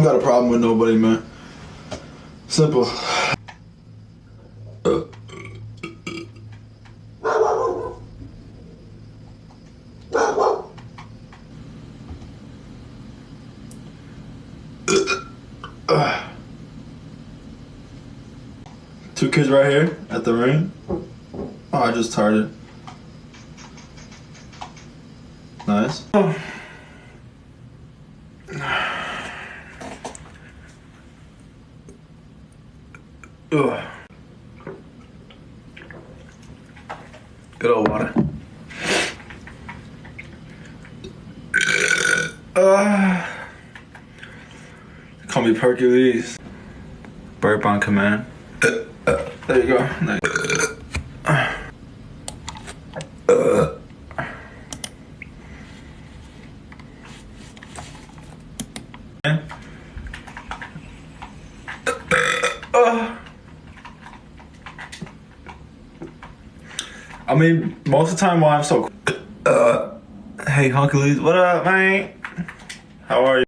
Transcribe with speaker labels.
Speaker 1: got a problem with nobody, man. Simple. Two kids right here at the ring. Oh, I just tarted. Nice. Oh. Ugh. Good old water. Call me Hercules. Burp on command. There you go. There you go. I mean, most of the time while I'm so hey Hercules, what up, man? How are you?